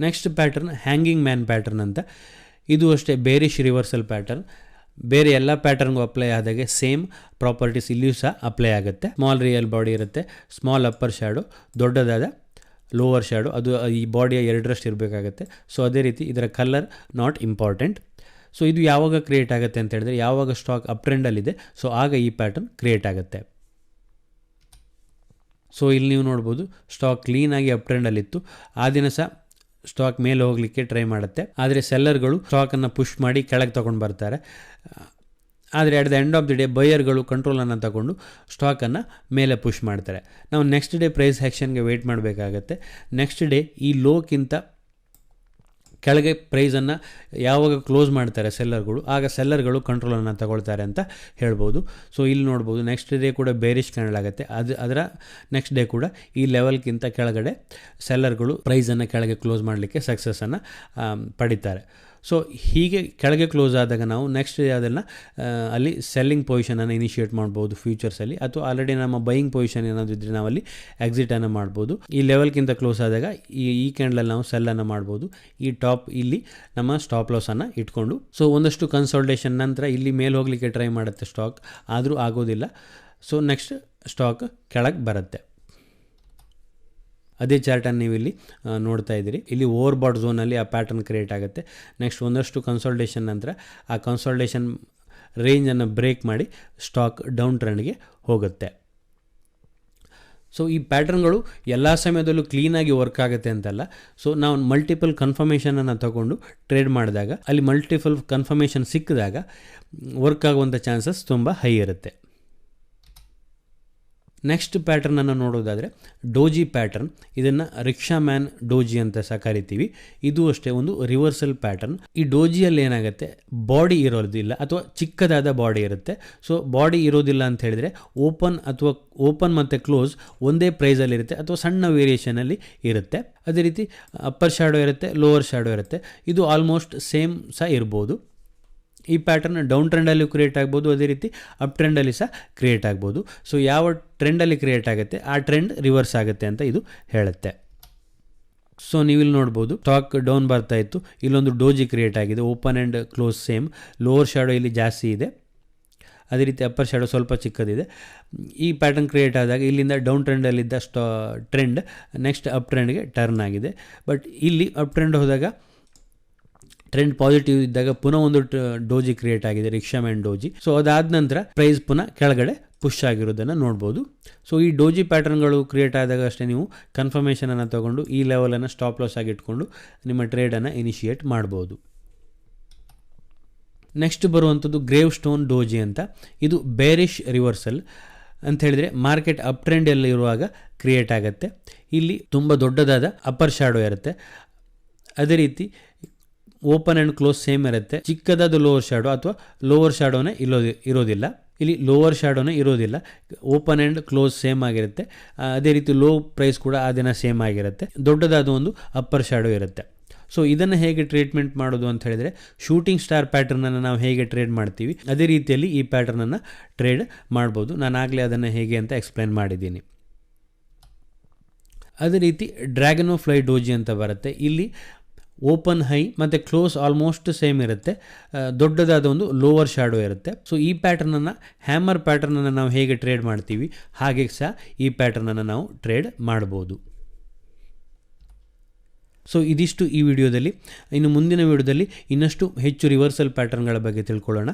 S1: Next pattern hanging man pattern ಅಂತ. ಇದು ಅಷ್ಟೇ ಬೇರಿಶ್ ರಿವರ್ಸಲ್ ಪ್ಯಾಟರ್ನ್. ಬೇರೆ ಎಲ್ಲ ಪ್ಯಾಟರ್ನ್ಗೂ ಅಪ್ಲೈ ಆದಾಗೆ ಸೇಮ್ ಪ್ರಾಪರ್ಟೀಸ್ ಇಲ್ಲಿಯೂ ಸಹ ಅಪ್ಲೈ ಆಗುತ್ತೆ. ಸ್ಮಾಲ್ ರಿಯಲ್ ಬಾಡಿ ಇರುತ್ತೆ, ಸ್ಮಾಲ್ ಅಪ್ಪರ್ ಶ್ಯಾಡೋ, ದೊಡ್ಡದಾದ ಲೋವರ್ ಶ್ಯಾಡೋ, ಅದು ಈ ಬಾಡಿಯ ಎರಡರಷ್ಟು ಇರಬೇಕಾಗತ್ತೆ. ಸೊ ಅದೇ ರೀತಿ ಇದರ ಕಲರ್ ನಾಟ್ ಇಂಪಾರ್ಟೆಂಟ್. ಸೊ ಇದು ಯಾವಾಗ ಕ್ರಿಯೇಟ್ ಆಗುತ್ತೆ ಅಂತ ಹೇಳಿದ್ರೆ, ಯಾವಾಗ ಸ್ಟಾಕ್ ಅಪ್ ಟ್ರೆಂಡಲ್ಲಿದೆ ಸೊ ಆಗ ಈ ಪ್ಯಾಟರ್ನ್ ಕ್ರಿಯೇಟ್ ಆಗುತ್ತೆ. ಸೊ ಇಲ್ಲಿ ನೀವು ನೋಡ್ಬೋದು ಸ್ಟಾಕ್ ಕ್ಲೀನಾಗಿ ಅಪ್ ಟ್ರೆಂಡಲ್ಲಿತ್ತು. ಆ ದಿನ ಸಹ ಸ್ಟಾಕ್ ಮೇಲೆ ಹೋಗಲಿಕ್ಕೆ ಟ್ರೈ ಮಾಡುತ್ತೆ, ಆದರೆ ಸೆಲ್ಲರ್ಗಳು ಸ್ಟಾಕನ್ನು ಪುಷ್ ಮಾಡಿ ಕೆಳಗೆ ತೊಗೊಂಡು ಬರ್ತಾರೆ. ಆದರೆ at the end of the day ಬೈಯರ್ಗಳು ಕಂಟ್ರೋಲನ್ನು ತಗೊಂಡು ಸ್ಟಾಕನ್ನು ಮೇಲೆ ಪುಷ್ ಮಾಡ್ತಾರೆ. ನಾವು ನೆಕ್ಸ್ಟ್ ಡೇ ಪ್ರೈಸ್ ಆ್ಯಕ್ಷನ್ಗೆ ವೆಯ್ಟ್ ಮಾಡಬೇಕಾಗತ್ತೆ. ನೆಕ್ಸ್ಟ್ ಡೇ ಈ ಲೋಕ್ಕಿಂತ ಕೆಳಗೆ ಪ್ರೈಸನ್ನು ಯಾವಾಗ ಕ್ಲೋಸ್ ಮಾಡ್ತಾರೆ ಸೆಲ್ಲರ್ಗಳು, ಆಗ ಸೆಲ್ಲರ್ಗಳು ಕಂಟ್ರೋಲನ್ನು ತಗೊಳ್ತಾರೆ ಅಂತ ಹೇಳ್ಬೋದು. ಸೊ ಇಲ್ಲಿ ನೋಡ್ಬೋದು ನೆಕ್ಸ್ಟ್ ಡೇ ಕೂಡ ಬೇರಿಶ್ ಕ್ಯಾಂಡಲ್ ಆಗುತ್ತೆ. ಅದರ ನೆಕ್ಸ್ಟ್ ಡೇ ಕೂಡ ಈ ಲೆವೆಲ್ಗಿಂತ ಕೆಳಗಡೆ ಸೆಲ್ಲರ್ಗಳು ಪ್ರೈಸನ್ನು ಕೆಳಗೆ ಕ್ಲೋಸ್ ಮಾಡಲಿಕ್ಕೆ ಸಕ್ಸಸ್ಸನ್ನು ಪಡಿತಾರೆ. ಸೊ ಹೀಗೆ ಕೆಳಗೆ ಕ್ಲೋಸ್ ಆದಾಗ ನಾವು ನೆಕ್ಸ್ಟ್ ಡೇ ಅದನ್ನು ಅಲ್ಲಿ ಸೆಲ್ಲಿಂಗ್ ಪೊಸಿಷನನ್ನು ಇನಿಷಿಯೇಟ್ ಮಾಡ್ಬೋದು ಫ್ಯೂಚರ್ಸಲ್ಲಿ, ಅಥವಾ ಆಲ್ರೆಡಿ ನಮ್ಮ ಬೈಯಿಂಗ್ ಪೊಸಿಷನ್ ಏನಾದರೂ ಇದ್ದರೆ ನಾವಲ್ಲಿ ಎಕ್ಸಿಟನ್ನು ಮಾಡ್ಬೋದು. ಈ ಲೆವೆಲ್ಗಿಂತ ಕ್ಲೋಸ್ ಆದಾಗ ಈ ಕ್ಯಾಂಡಲಲ್ಲಿ ನಾವು ಸೆಲ್ಲನ್ನು ಮಾಡ್ಬೋದು. ಈ ಟಾಪ್ ಇಲ್ಲಿ ನಮ್ಮ ಸ್ಟಾಪ್ ಲಾಸನ್ನು ಇಟ್ಕೊಂಡು. ಸೊ ಒಂದಷ್ಟು ಕನ್ಸಲ್ಟೇಷನ್ ನಂತರ ಇಲ್ಲಿ ಮೇಲೆ ಹೋಗಲಿಕ್ಕೆ ಟ್ರೈ ಮಾಡುತ್ತೆ ಸ್ಟಾಕ್, ಆದರೂ ಆಗೋದಿಲ್ಲ. ಸೊ ನೆಕ್ಸ್ಟ್ ಸ್ಟಾಕ್ ಕೆಳಗೆ ಬರುತ್ತೆ. ಅದೇ ಚಾರ್ಟನ್ನು ನೀವು ಇಲ್ಲಿ ನೋಡ್ತಾ ಇದ್ದೀರಿ. ಇಲ್ಲಿ ಓವರ್ ಬಾಟ್ ಝೋನಲ್ಲಿ ಆ ಪ್ಯಾಟರ್ನ್ ಕ್ರಿಯೇಟ್ ಆಗುತ್ತೆ. ನೆಕ್ಸ್ಟ್ ಒಂದಷ್ಟು ಕನ್ಸಲ್ಟೇಷನ್ ನಂತರ ಆ ಕನ್ಸಲ್ಟೇಷನ್ ರೇಂಜನ್ನು ಬ್ರೇಕ್ ಮಾಡಿ ಸ್ಟಾಕ್ ಡೌನ್ ಟ್ರೆಂಡ್ಗೆ ಹೋಗುತ್ತೆ. ಸೊ ಈ ಪ್ಯಾಟರ್ನ್ಗಳು ಎಲ್ಲ ಸಮಯದಲ್ಲೂ ಕ್ಲೀನಾಗಿ ವರ್ಕ್ ಆಗುತ್ತೆ ಅಂತಲ್ಲ. ಸೊ ನಾವು ಮಲ್ಟಿಪಲ್ ಕನ್ಫರ್ಮೇಷನನ್ನು ತಗೊಂಡು ಟ್ರೇಡ್ ಮಾಡಿದಾಗ ಅಲ್ಲಿ ಮಲ್ಟಿಪಲ್ ಕನ್ಫರ್ಮೇಷನ್ ಸಿಕ್ಕಿದಾಗ ವರ್ಕ್ ಆಗುವಂಥ ಚಾನ್ಸಸ್ ತುಂಬ ಹೈ ಇರುತ್ತೆ. ನೆಕ್ಸ್ಟ್ ಪ್ಯಾಟರ್ನನ್ನು ನೋಡೋದಾದರೆ ಡೋಜಿ ಪ್ಯಾಟರ್ನ್. ಇದನ್ನು ರಿಕ್ಷಾ ಮ್ಯಾನ್ ಡೋಜಿ ಅಂತ ಸಹ ಕರಿತೀವಿ. ಇದು ಅಷ್ಟೇ ಒಂದು ರಿವರ್ಸಲ್ ಪ್ಯಾಟರ್ನ್. ಈ ಡೋಜಿಯಲ್ಲಿ ಏನಾಗುತ್ತೆ, ಬಾಡಿ ಇರೋದಿಲ್ಲ ಅಥವಾ ಚಿಕ್ಕದಾದ ಬಾಡಿ ಇರುತ್ತೆ. ಸೊ ಬಾಡಿ ಇರೋದಿಲ್ಲ ಅಂತ ಹೇಳಿದರೆ ಓಪನ್ ಮತ್ತು ಕ್ಲೋಸ್ ಒಂದೇ ಪ್ರೈಸಲ್ಲಿರುತ್ತೆ ಅಥವಾ ಸಣ್ಣ ವೇರಿಯೇಷನಲ್ಲಿ ಇರುತ್ತೆ. ಅದೇ ರೀತಿ ಅಪ್ಪರ್ ಶ್ಯಾಡೋ ಇರುತ್ತೆ, ಲೋವರ್ ಶ್ಯಾಡೋ ಇರುತ್ತೆ. ಇದು ಆಲ್ಮೋಸ್ಟ್ ಸೇಮ್ ಸಹ ಇರ್ಬೋದು. ಈ ಪ್ಯಾಟರ್ನ್ ಡೌನ್ ಟ್ರೆಂಡಲ್ಲಿ ಕ್ರಿಯೇಟ್ ಆಗ್ಬೋದು, ಅದೇ ರೀತಿ ಅಪ್ ಟ್ರೆಂಡಲ್ಲಿ ಸಹ ಕ್ರಿಯೇಟ್ ಆಗ್ಬೋದು. ಸೊ ಯಾವ ಟ್ರೆಂಡಲ್ಲಿ ಕ್ರಿಯೇಟ್ ಆಗುತ್ತೆ ಆ ಟ್ರೆಂಡ್ ರಿವರ್ಸ್ ಆಗುತ್ತೆ ಅಂತ ಇದು ಹೇಳುತ್ತೆ. ಸೊ ನೀವಿಲ್ಲಿ ನೋಡ್ಬೋದು ಸ್ಟಾಕ್ ಡೌನ್ ಬರ್ತಾ ಇತ್ತು, ಇಲ್ಲೊಂದು ಡೋಜಿ ಕ್ರಿಯೇಟ್ ಆಗಿದೆ. Open and close same. Lower shadow ಇಲ್ಲಿ ಜಾಸ್ತಿ ಇದೆ, ಅದೇ ರೀತಿ ಅಪ್ಪರ್ ಶ್ಯಾಡೋ ಸ್ವಲ್ಪ ಚಿಕ್ಕದಿದೆ. ಈ ಪ್ಯಾಟರ್ನ್ ಕ್ರಿಯೇಟ್ ಆದಾಗ ಇಲ್ಲಿಂದ ಡೌನ್ ಟ್ರೆಂಡಲ್ಲಿದ್ದ ಟ್ರೆಂಡ್ ನೆಕ್ಸ್ಟ್ ಅಪ್ ಟ್ರೆಂಡ್ಗೆ ಟರ್ನ್ ಆಗಿದೆ. ಬಟ್ ಇಲ್ಲಿ ಅಪ್ ಟ್ರೆಂಡ್ ಹೋದಾಗ ಟ್ರೆಂಡ್ ಪಾಸಿಟಿವ್ ಇದ್ದಾಗ ಪುನಃ ಒಂದು ಡೋಜಿ ಕ್ರಿಯೇಟ್ ಆಗಿದೆ, ರಿಕ್ಷಾ ಮ್ಯಾನ್ ಡೋಜಿ. ಸೊ ಅದಾದ ನಂತರ ಪ್ರೈಸ್ ಪುನಃ ಕೆಳಗಡೆ ಪುಷ್ ಆಗಿರೋದನ್ನು ನೋಡ್ಬೋದು. ಸೊ ಈ ಡೋಜಿ ಪ್ಯಾಟರ್ನ್ಗಳು ಕ್ರಿಯೇಟ್ ಆದಾಗ ಅಷ್ಟೇ ನೀವು ಕನ್ಫರ್ಮೇಷನನ್ನು ತಗೊಂಡು ಈ ಲೆವೆಲನ್ನು ಸ್ಟಾಪ್ ಲಾಸ್ ಆಗಿ ಇಟ್ಕೊಂಡು ನಿಮ್ಮ ಟ್ರೇಡನ್ನು ಇನಿಷಿಯೇಟ್ ಮಾಡ್ಬೋದು. ನೆಕ್ಸ್ಟ್ ಬರುವಂಥದ್ದು ಗ್ರೇವ್ ಸ್ಟೋನ್ ಡೋಜಿ ಅಂತ. ಇದು ಬೇರಿಶ್ ರಿವರ್ಸಲ್ ಅಂತ ಹೇಳಿದರೆ ಮಾರ್ಕೆಟ್ ಅಪ್ ಟ್ರೆಂಡಲ್ಲಿ ಇರುವಾಗ ಕ್ರಿಯೇಟ್ ಆಗುತ್ತೆ. ಇಲ್ಲಿ ತುಂಬ ದೊಡ್ಡದಾದ ಅಪ್ಪರ್ ಶ್ಯಾಡೋ ಇರುತ್ತೆ. ಅದೇ ರೀತಿ ಓಪನ್ ಆ್ಯಂಡ್ ಕ್ಲೋಸ್ ಸೇಮ್ ಇರುತ್ತೆ. ಚಿಕ್ಕದಾದ ಲೋವರ್ ಶಾಡೋ ಅಥವಾ ಲೋವರ್ ಶಾಡೋನೇ ಇರೋದಿಲ್ಲ. ಇಲ್ಲಿ ಲೋವರ್ ಶಾಡೋನೇ ಇರೋದಿಲ್ಲ, ಓಪನ್ ಆ್ಯಂಡ್ ಕ್ಲೋಸ್ ಸೇಮ್ ಆಗಿರುತ್ತೆ. ಅದೇ ರೀತಿ ಲೋ ಪ್ರೈಸ್ ಕೂಡ ಆ ದಿನ ಸೇಮ್ ಆಗಿರುತ್ತೆ. ದೊಡ್ಡದಾದ ಒಂದು ಅಪ್ಪರ್ ಶಾಡೋ ಇರುತ್ತೆ. ಸೊ ಇದನ್ನು ಹೇಗೆ ಟ್ರೀಟ್ಮೆಂಟ್ ಮಾಡೋದು ಅಂತ ಹೇಳಿದರೆ, ಶೂಟಿಂಗ್ ಸ್ಟಾರ್ ಪ್ಯಾಟರ್ನನ್ನು ನಾವು ಹೇಗೆ ಟ್ರೇಡ್ ಮಾಡ್ತೀವಿ ಅದೇ ರೀತಿಯಲ್ಲಿ ಈ ಪ್ಯಾಟರ್ನನ್ನು ಟ್ರೇಡ್ ಮಾಡ್ಬೋದು. ನಾನು ಆಗಲೇ ಅದನ್ನು ಹೇಗೆ ಅಂತ ಎಕ್ಸ್ಪ್ಲೈನ್ ಮಾಡಿದ್ದೀನಿ. ಅದೇ ರೀತಿ ಡ್ರ್ಯಾಗನ್ ಫ್ಲೈ ಡೋಜಿ ಅಂತ ಬರುತ್ತೆ. ಇಲ್ಲಿ ಓಪನ್ ಹೈ ಮತ್ತು ಕ್ಲೋಸ್ ಆಲ್ಮೋಸ್ಟ್ ಸೇಮ್ ಇರುತ್ತೆ. ದೊಡ್ಡದಾದ ಒಂದು ಲೋವರ್ ಶಾಡೋ ಇರುತ್ತೆ. ಸೊ ಈ ಪ್ಯಾಟರ್ನನ್ನು ಹ್ಯಾಮರ್ ಪ್ಯಾಟರ್ನನ್ನು ನಾವು ಹೇಗೆ ಟ್ರೇಡ್ ಮಾಡ್ತೀವಿ ಹಾಗೆ ಸಹ ಈ ಪ್ಯಾಟರ್ನನ್ನು ನಾವು ಟ್ರೇಡ್ ಮಾಡ್ಬೋದು. ಸೊ ಇದಿಷ್ಟು ಈ ವಿಡಿಯೋದಲ್ಲಿ. ಇನ್ನು ಮುಂದಿನ ವಿಡಿಯೋದಲ್ಲಿ ಇನ್ನಷ್ಟು ಹೆಚ್ಚು ರಿವರ್ಸಲ್ ಪ್ಯಾಟರ್ನ್ಗಳ ಬಗ್ಗೆ ತಿಳ್ಕೊಳ್ಳೋಣ.